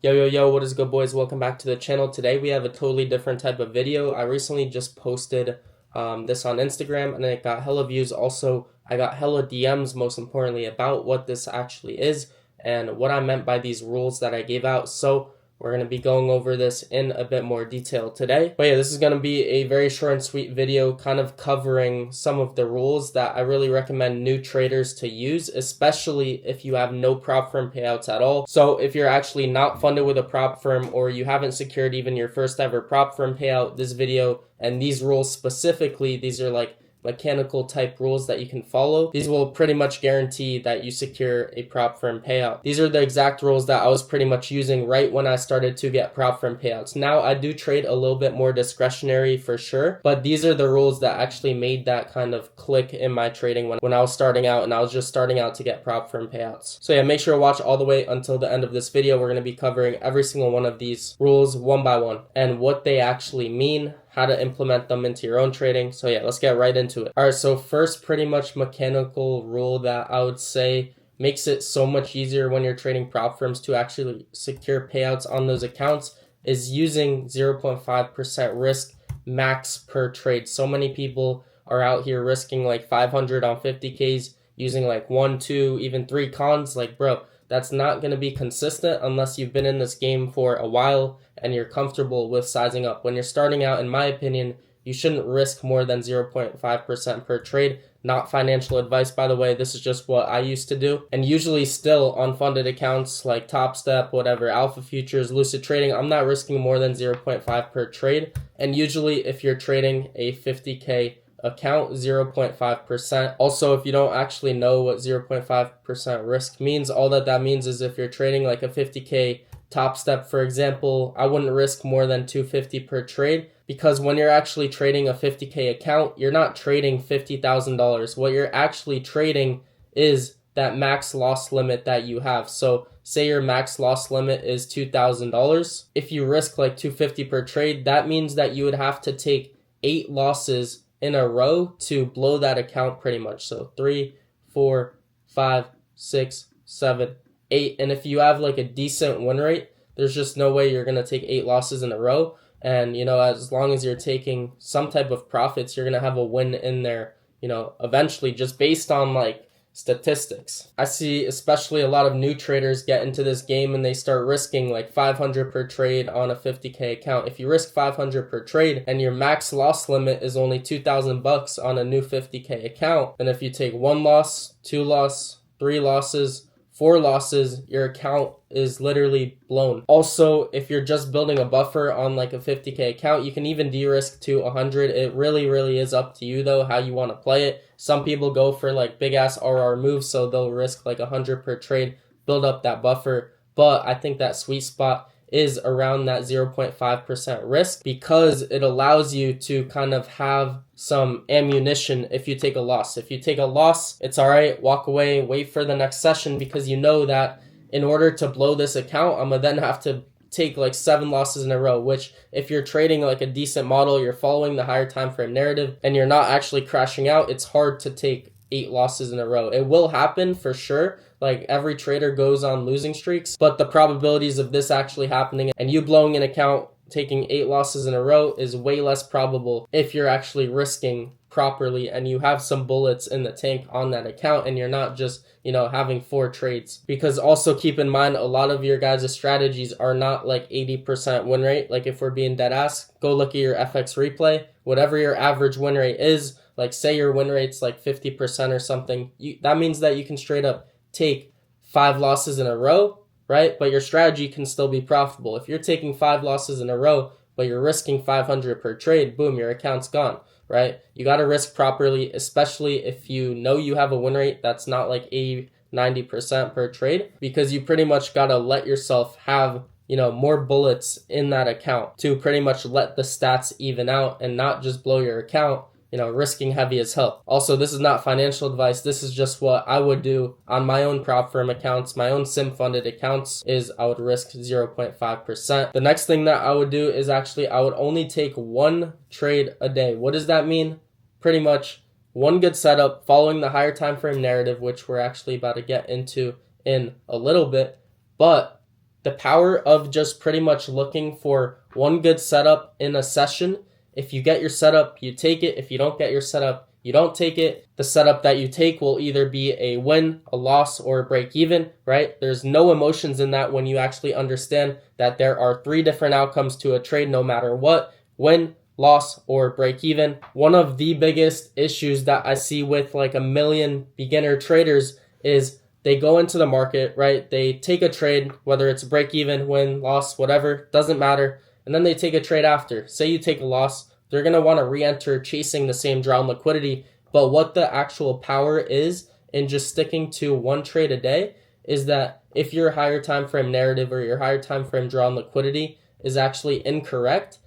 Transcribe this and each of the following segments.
Yo, what is good, boys? Welcome back to the channel. Today we have a totally different type of video. I recently just posted this on Instagram and it got hella views. Also, I got hella DMs, most importantly, about what this actually is and what I meant by these rules that I gave out. So we're going to be going over this in a bit more detail today. But yeah, this is going to be a very short and sweet video kind of covering some of the rules that I really recommend new traders to use, especially if you have no prop firm payouts at all. So if you're actually not funded with a prop firm or you haven't secured even your first ever prop firm payout, this video and these rules specifically, these are like mechanical type rules that you can follow. These will pretty much guarantee that you secure a prop firm payout. These are the exact rules that I was pretty much using right when I started to get prop firm payouts. Now I do trade a little bit more discretionary for sure, but these are the rules that actually made that kind of click in my trading when I was starting out and I was just starting out to get prop firm payouts. So yeah, make sure to watch all the way until the end of this video. We're going to be covering every single one of these rules one by one and what they actually mean, how to implement them into your own trading. So yeah, let's get right into it. All right, so first pretty much mechanical rule that I would say makes it so much easier when you're trading prop firms to actually secure payouts on those accounts is using 0.5% risk max per trade. So many people are out here risking like 500 on 50Ks, using like 1, 2, even 3 cons. Like, bro, that's not going to be consistent unless you've been in this game for a while and you're comfortable with sizing up. When you're starting out, in my opinion, you shouldn't risk more than 0.5% per trade. Not financial advice, by the way. This is just what I used to do. And usually still on funded accounts like Topstep, whatever, Alpha Futures, Lucid Trading, I'm not risking more than 0.5 per trade. And usually if you're trading a 50K account, 0.5%. Also, if you don't actually know what 0.5% risk means, all that means is if you're trading like a 50K Topstep, for example, I wouldn't risk more than $250 per trade, because when you're actually trading a 50K account, you're not trading $50,000. What you're actually trading is that max loss limit that you have. So say your max loss limit is $2,000. If you risk like $250 per trade, that means that you would have to take 8 losses in a row to blow that account pretty much. So 3, 4, 5, 6, 7, 8. And if you have like a decent win rate, there's just no way you're going to take 8 losses in a row. And, you know, as long as you're taking some type of profits, you're going to have a win in there, you know, eventually, just based on like statistics. I see especially a lot of new traders get into this game and they start risking like 500 per trade on a 50K account. If you risk 500 per trade and your max loss limit is only $2,000 on a new 50K account, then if you take 1 loss, 2 loss, 3 losses, 4 losses, your account is literally blown. Also, if you're just building a buffer on like a 50K account, you can even de-risk to 100. It really is up to you though, how you want to play it. Some people go for like big ass RR moves, so they'll risk like 100 per trade, build up that buffer. But I think that sweet spot is around that 0.5% risk, because it allows you to kind of have some ammunition if you take a loss. If you take a loss, it's all right, walk away, wait for the next session, because you know that in order to blow this account, I'm gonna then have to take like 7 losses in a row, which if you're trading like a decent model, you're following the higher time frame narrative and you're not actually crashing out, it's hard to take 8 losses in a row. It will happen for sure. Like, every trader goes on losing streaks, but the probabilities of this actually happening and you blowing an account, taking 8 losses in a row, is way less probable if you're actually risking properly and you have some bullets in the tank on that account and you're not just, you know, having 4 trades. Because also keep in mind, a lot of your guys' strategies are not like 80% win rate. Like, if we're being dead ass, go look at your FX replay. Whatever your average win rate is, like say your win rate's like 50% or something, that means that you can straight up take 5 losses in a row, right? But your strategy can still be profitable. If you're taking 5 losses in a row, but you're risking 500 per trade, boom, your account's gone, right? You got to risk properly, especially if you know you have a win rate that's not like 80, 90% per trade, because you pretty much got to let yourself have, you know, more bullets in that account to pretty much let the stats even out and not just blow your account, you know, risking heavy as hell. Also, this is not financial advice. This is just what I would do on my own prop firm accounts, my own sim funded accounts, is I would risk 0.5%. The next thing that I would do is actually I would only take 1 trade a day. What does that mean? Pretty much one good setup following the higher time frame narrative, which we're actually about to get into in a little bit. But The power of just pretty much looking for one good setup in a session. If you get your setup, you take it. If you don't get your setup, you don't take it. The setup that you take will either be a win, a loss, or a break even, right? There's no emotions in that when you actually understand that there are 3 different outcomes to a trade no matter what: win, loss, or break even. One of the biggest issues that I see with like a million beginner traders is they go into the market, right? They take a trade, whether it's break even, win, loss, whatever, doesn't matter. And then they take a trade after. Say you take a loss, they're going to want to re-enter chasing the same drawn liquidity. But what the actual power is in just sticking to one trade a day is that if your higher time frame narrative or your higher time frame drawn liquidity is actually incorrect,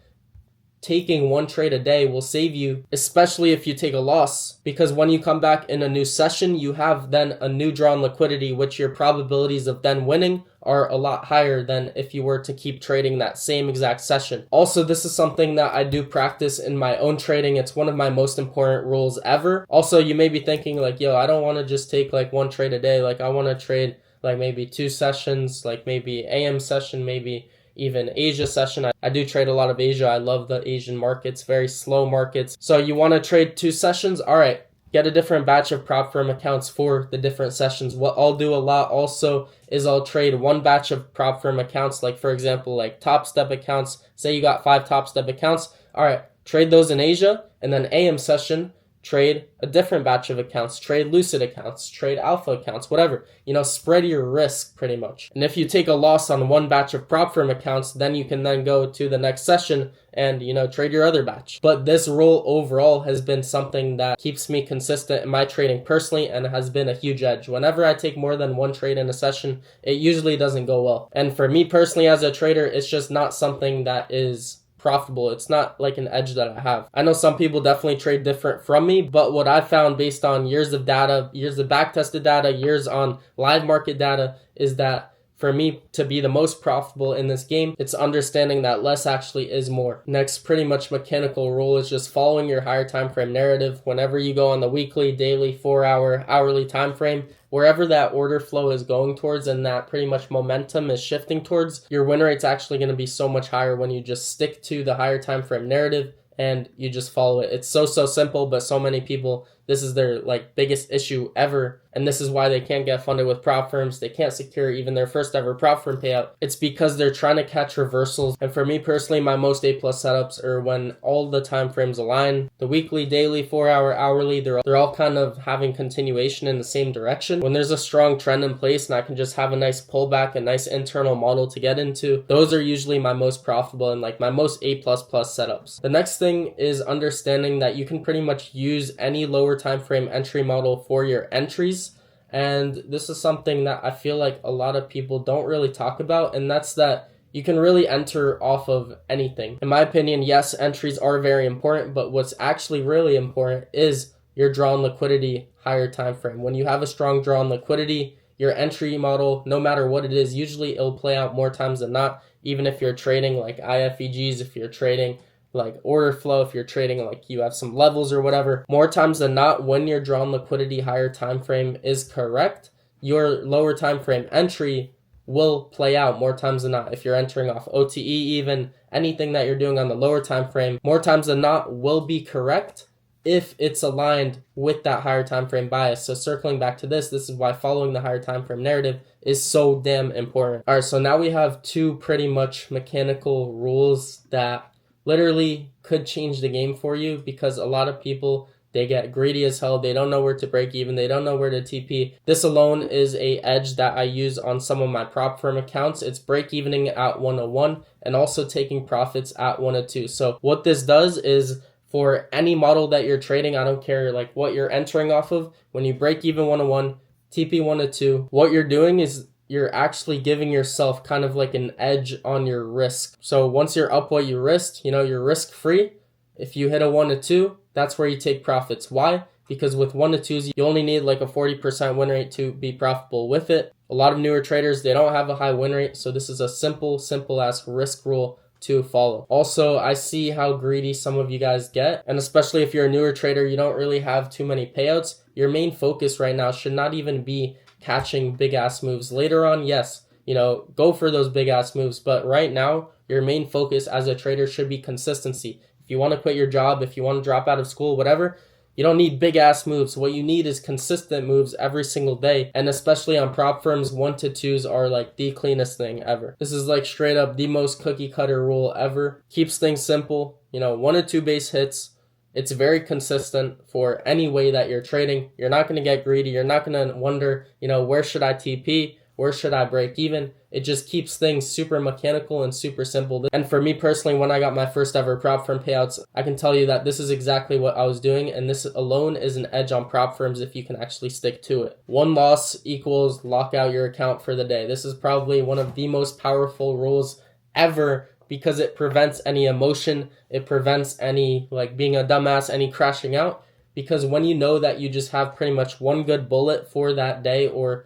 taking one trade a day will save you, especially if you take a loss, because when you come back in a new session, you have then a new drawn liquidity, which your probabilities of then winning are a lot higher than if you were to keep trading that same exact session. Also, this is something that I do practice in my own trading. It's one of my most important rules ever. Also, you may be thinking like, yo, I don't want to just take like one trade a day. Like I want to trade like maybe 2 sessions, like maybe AM session, maybe even Asia session. I do trade a lot of Asia. I love the Asian markets, very slow markets. So you want to trade 2 sessions? All right, get a different batch of prop firm accounts for the different sessions. What I'll do a lot also is I'll trade one batch of prop firm accounts, like for example, like Topstep accounts. Say you got 5 Topstep accounts. All right, trade those in Asia, and then AM session, trade a different batch of accounts, trade Lucid accounts, trade Alpha accounts, whatever. Spread your risk pretty much. And if you take a loss on one batch of prop firm accounts, then you can then go to the next session and, trade your other batch. But this rule overall has been something that keeps me consistent in my trading personally and has been a huge edge. Whenever I take more than one trade in a session, it usually doesn't go well. And for me personally as a trader, it's just not something that is profitable. It's not like an edge that I have. I know some people definitely trade different from me, but what I found based on years of data, years of back-tested data, years on live market data, is that for me to be the most profitable in this game, it's understanding that less actually is more. Next, pretty much mechanical rule is just following your higher time frame narrative. Whenever you go on the weekly, daily, 4-hour, hourly time frame, wherever that order flow is going towards and that pretty much momentum is shifting towards, your win rate's actually going to be so much higher when you just stick to the higher time frame narrative and you just follow it. It's so simple, but so many people, this is their biggest issue ever. And this is why they can't get funded with prop firms. They can't secure even their first ever prop firm payout. It's because they're trying to catch reversals. And for me personally, my most A+ setups are when all the time frames align. The weekly, daily, 4-hour, hourly, they're all kind of having continuation in the same direction. When there's a strong trend in place and I can just have a nice pullback, a nice internal model to get into, those are usually my most profitable and my most A++ setups. The next thing is understanding that you can pretty much use any lower time frame entry model for your entries. And this is something that I feel like a lot of people don't really talk about, and that's that you can really enter off of anything. In my opinion, yes, entries are very important, but what's actually really important is your drawn liquidity higher time frame. When you have a strong drawn liquidity, your entry model, no matter what it is, usually it'll play out more times than not, even if you're trading like IFEGs, if you're trading like order flow, if you're trading like you have some levels or whatever, more times than not, when your drawn liquidity higher time frame is correct, your lower time frame entry will play out more times than not. If you're entering off OTE, even anything that you're doing on the lower time frame, more times than not will be correct if it's aligned with that higher time frame bias. So circling back to this is why following the higher time frame narrative is so damn important. All right, so now we have 2 pretty much mechanical rules that literally could change the game for you, because a lot of people, they get greedy as hell. They don't know where to break even. They don't know where to TP. This alone is a edge that I use on some of my prop firm accounts. It's break evening at 101 and also taking profits at 102. So what this does is for any model that you're trading, I don't care what you're entering off of, when you break even 101, TP 102, what you're doing is you're actually giving yourself kind of like an edge on your risk. So once you're up what you risked, you're risk free. If you hit a 1 to 2, that's where you take profits. Why? Because with 1 to 2s, you only need a 40% win rate to be profitable with it. A lot of newer traders, they don't have a high win rate. So this is a simple ass risk rule to follow. Also, I see how greedy some of you guys get. And especially if you're a newer trader, you don't really have too many payouts. Your main focus right now should not even be catching big ass moves. Later on, yes, go for those big ass moves. But right now, your main focus as a trader should be consistency. If you want to quit your job, if you want to drop out of school, whatever, you don't need big ass moves. What you need is consistent moves every single day. And especially on prop firms, 1 to 2s are like the cleanest thing ever. This is like straight up the most cookie cutter rule ever. Keeps things simple. 1 or 2 base hits. It's very consistent for any way that you're trading. You're not going to get greedy. You're not going to wonder, where should I TP? Where should I break even? It just keeps things super mechanical and super simple. And for me personally, when I got my first ever prop firm payouts, I can tell you that this is exactly what I was doing. And this alone is an edge on prop firms if you can actually stick to it. 1 loss equals lock out your account for the day. This is probably one of the most powerful rules ever, because it prevents any emotion. It prevents any being a dumbass, any crashing out. Because when you know that you just have pretty much 1 good bullet for that day or,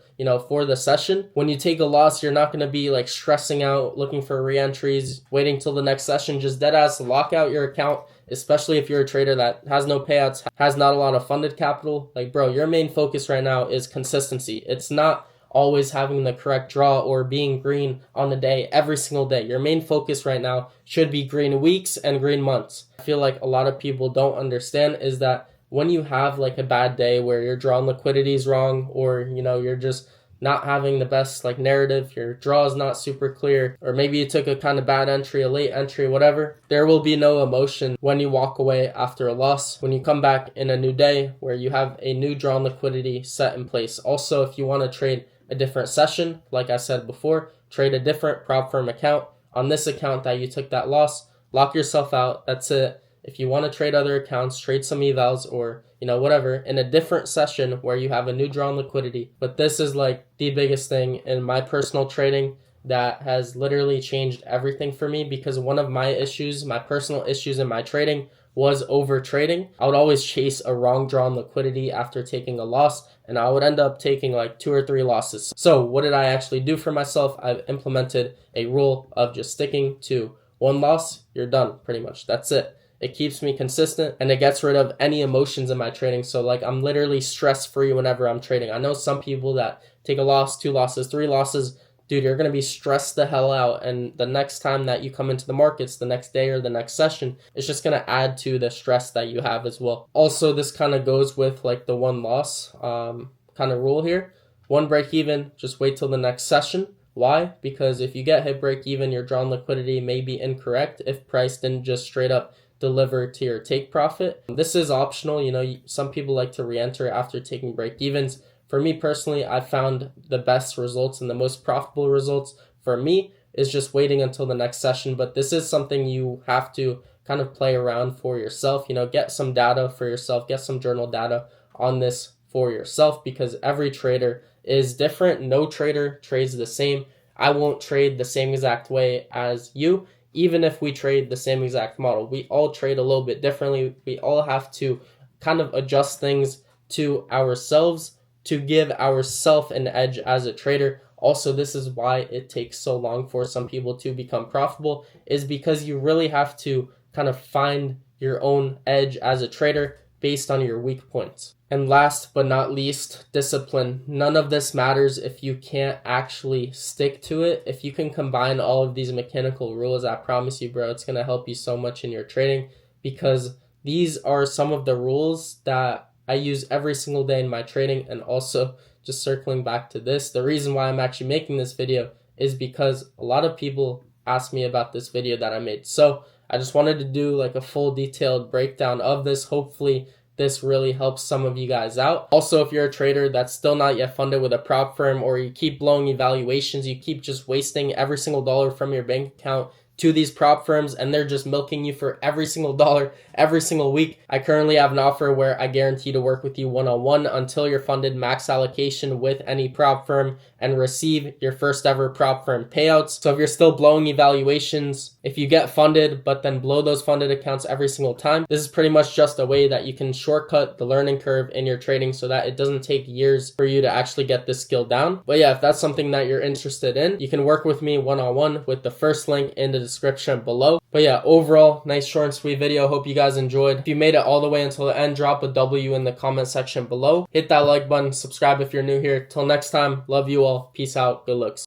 for the session, when you take a loss, you're not going to be stressing out, looking for re-entries, waiting till the next session. Just dead ass lock out your account, especially if you're a trader that has no payouts, has not a lot of funded capital. Bro, your main focus right now is consistency. It's not always having the correct draw or being green on the day every single day. Your main focus right now should be green weeks and green months. I feel like a lot of people don't understand is that when you have a bad day where your draw on liquidity is wrong, or you're just not having the best narrative, your draw is not super clear, or maybe you took a kind of bad entry, a late entry, whatever, there will be no emotion when you walk away after a loss. When you come back in a new day where you have a new draw on liquidity set in place. Also, if you want to trade a different session, like I said before, trade a different prop firm account. On this account that you took that loss, lock yourself out. That's it. If you want to trade other accounts, trade some evals or, whatever, in a different session where you have a new draw on liquidity. But this is the biggest thing in my personal trading that has literally changed everything for me, because one of my issues, my personal issues in my trading was over trading. I would always chase a wrong draw on liquidity after taking a loss, and I would end up taking 2 or 3 losses. So what did I actually do for myself? I've implemented a rule of just sticking to 1 loss. You're done, pretty much. That's it. It keeps me consistent and it gets rid of any emotions in my trading. So I'm literally stress free whenever I'm trading. I know some people that take a loss, 2 losses, 3 losses. Dude, you're going to be stressed the hell out. And the next time that you come into the markets, the next day or the next session, it's just going to add to the stress that you have as well. Also, this kind of goes with the 1 loss kind of rule here. 1 break even, just wait till the next session. Why? Because if you get hit break even, your drawn liquidity may be incorrect if price didn't just straight up deliver to your take profit. This is optional. Some people like to re-enter after taking break evens. For me personally, I found the best results and the most profitable results for me is just waiting until the next session. But this is something you have to kind of play around for yourself. Get some data for yourself, get some journal data on this for yourself, because every trader is different. No trader trades the same. I won't trade the same exact way as you. Even if we trade the same exact model, we all trade a little bit differently. We all have to kind of adjust things to ourselves to give ourselves an edge as a trader. Also, this is why it takes so long for some people to become profitable, is because you really have to kind of find your own edge as a trader based on your weak points. And last but not least, discipline. None of this matters if you can't actually stick to it. If you can combine all of these mechanical rules, I promise you, bro, it's going to help you so much in your trading, because these are some of the rules that I use every single day in my trading. And also, just circling back to this, the reason why I'm actually making this video is because a lot of people asked me about this video that I made. So I just wanted to do a full detailed breakdown of this. Hopefully this really helps some of you guys out. Also, if you're a trader that's still not yet funded with a prop firm, or you keep blowing evaluations, you keep just wasting every single dollar from your bank account to these prop firms and they're just milking you for every single dollar every single week, I currently have an offer where I guarantee to work with you one-on-one until you're funded max allocation with any prop firm and receive your first ever prop firm payouts. So if you're still blowing evaluations, if you get funded but then blow those funded accounts every single time, this is pretty much just a way that you can shortcut the learning curve in your trading so that it doesn't take years for you to actually get this skill down. But yeah, if that's something that you're interested in, you can work with me one-on-one with the first link in the description below. But yeah, overall, nice short and sweet video. Hope you guys enjoyed. If you made it all the way until the end, drop a W in the comment section below. Hit that like button, subscribe if you're new here. Till next time, love you all. Peace out. Good looks.